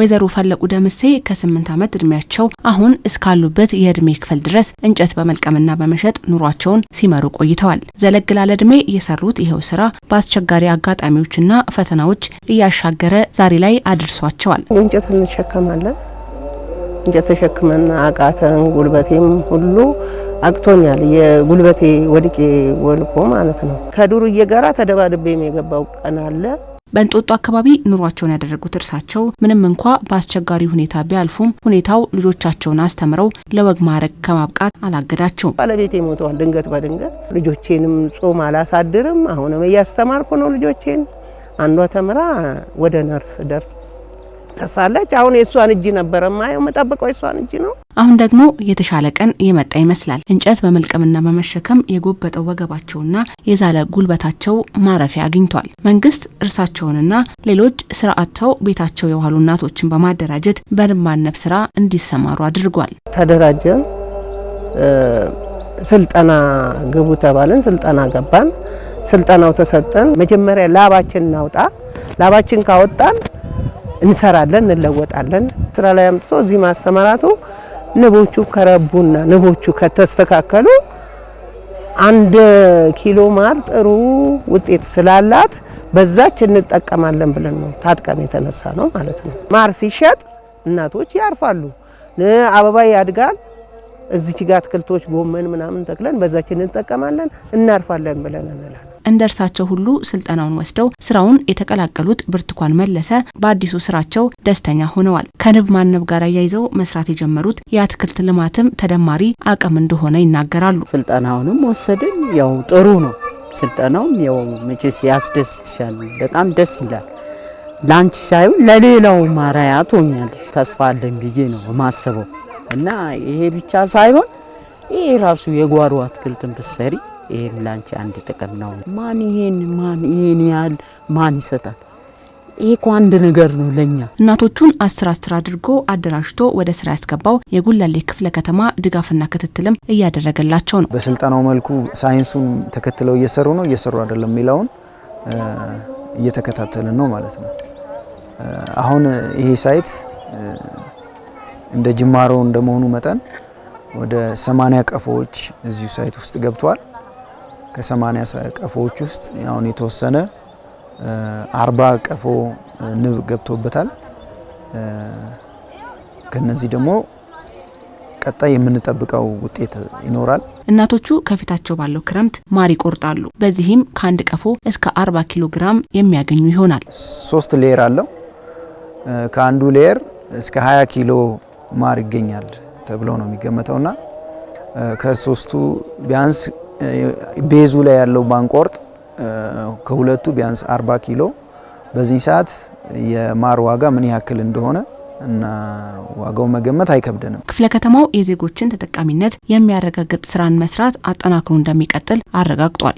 ወይዘሮ ፈለቁ ደምሴ ከ8 ዓመት እድሜያቸው አሁን እስካሉበት የእድሜ ክፍል ድረስ እንጨት በመልቀምና በመሸጥ ኑሯቸውን ሲመሩ ቆይተዋል። ዘለግ ላለ እድሜ የሰሩት ይሄው ስራ በአስቸጋሪ አጋጣሚዎችና ፈተናዎች እያሻገረ ዛሬ ላይ አድርሷቸዋል። እንጨት እንሸከማለን። እንጨት ተሸክመን አቃተን። ጉልበቴም ሁሉ አቅቶኛል። የጉልበቴ ወድቄ ወልቆ ማለት ነው። ከዱርዬ ጋራ ተደባድቤ የገባው ቀን አለ። በእንጦጦ አካባቢ ኑሯቸውን ያደረጉት እርሳቸው ምንም እንኳ በአስቸጋሪ ሁኔታ ቢያልፉም ሁኔታው ልጆቻቸውን አስተምረው ለወግ ማዕረግ ከማብቃት አላገዳቸውም። ባለቤቴ ሞተዋል ድንገት በድንገት። ልጆቼንም ጾም አላሳድርም። አሁንም እያስተማርኩ ነው ልጆቼን። አንዷ ተምራ ወደ ነርስ ደርሳለች። አሁን የሷን እጅ ነበር ማየው መጠበቀው የሷን እጅ ነው። አሁን ደግሞ የተሻለ ቀን የመጣ ይመስላል። እንጨት በመልቀምና በመሸከም የጎበጠው ወገባቸውና የዛለ ጉልበታቸው ማረፊያ አግኝቷል። መንግስት እርሳቸውንና ሌሎች ስራ አጥተው ቤታቸው የዋሉ እናቶችን በማደራጀት በንብ ማነብ ስራ እንዲሰማሩ አድርጓል። ተደራጀን። ስልጠና ግቡ ተባለን። ስልጠና ገባን። ስልጠናው ተሰጠን። መጀመሪያ ላባችን እናውጣ። ላባችን ካወጣን እንሰራለን፣ እንለወጣለን። ስራ ላይ አምጥቶ እዚህ ማሰማራቱ ንቦቹ ከረቡና ንቦቹ ከተስተካከሉ 1 ኪሎ ማር ጥሩ ውጤት ስላላት በዛች እንጠቀማለን ብለን ነው ታጥቀን የተነሳ ነው ማለት ነው። ማር ሲሸጥ እናቶች ያርፋሉ። አበባ ያድጋል። እዚች ጋር አትክልቶች ጎመን ምናምን ተክለን በዛች እንጠቀማለን፣ እናርፋለን ብለን እንላለን። እንደርሳቸው ሁሉ ስልጠናውን ወስደው ስራውን የተቀላቀሉት ብርቱካን መለሰ በአዲሱ ስራቸው ደስተኛ ሆነዋል። ከንብ ማነብ ጋር ያይዘው መስራት የጀመሩት የአትክልት ልማትም ተደማሪ አቅም እንደሆነ ይናገራሉ። ስልጠናውንም ወሰድን። ያው ጥሩ ነው ስልጠናውም። ያው መቼስ ያስደስታል፣ በጣም ደስ ይላል። ላንቺ ሳይሆን ለሌላው ማራያ ትሆኛለሽ። ተስፋ አለኝ ብዬ ነው ማስበው እና ይሄ ብቻ ሳይሆን ይሄ ራሱ የጓሮ አትክልትን ብትሰሪ ይሄም ላንቺ አንድ ጥቅም ነው። ማን ይሄን ያህል ማን ይሰጣል? ይሄ እኮ አንድ ነገር ነው ለኛ። እናቶቹን 10 አድርጎ አደራጅቶ ወደ ስራ ያስገባው የጉለሌ ክፍለ ከተማ ድጋፍና ክትትልም እያደረገላቸው ነው። በስልጠናው መልኩ ሳይንሱን ተከትለው እየሰሩ አይደለም የሚለውን እየተከታተልን ነው ማለት ነው። አሁን ይሄ ሳይት እንደ ጅማሮ እንደመሆኑ መጠን ወደ 80 ቀፎዎች እዚሁ ሳይት ውስጥ ገብቷል። ከ80 ቀፎዎች ውስጥ አሁን የተወሰነ 40 ቀፎ ንብ ገብቶበታል። ከነዚህ ደግሞ ቀጣይ የምንጠብቀው ውጤት ይኖራል። እናቶቹ ከፊታቸው ባለው ክረምት ማር ይቆርጣሉ። በዚህም ከአንድ ቀፎ እስከ 40 ኪሎ ግራም የሚያገኙ ይሆናል። 3 ሌየር አለው። ከአንዱ ሌየር እስከ 20 ኪሎ ማር ይገኛል ተብሎ ነው የሚገመተውና ከሶስቱ ቢያንስ ቤዙ ላይ ያለው ባንቆርጥ ከሁለቱ ቢያንስ 40 ኪሎ። በዚህ ሰዓት የማር ዋጋ ምን ያክል እንደሆነ እና ዋጋው መገመት አይከብደንም። ክፍለ ከተማው የዜጎችን ተጠቃሚነት የሚያረጋግጥ ስራን መስራት አጠናክሮ እንደሚቀጥል አረጋግጧል።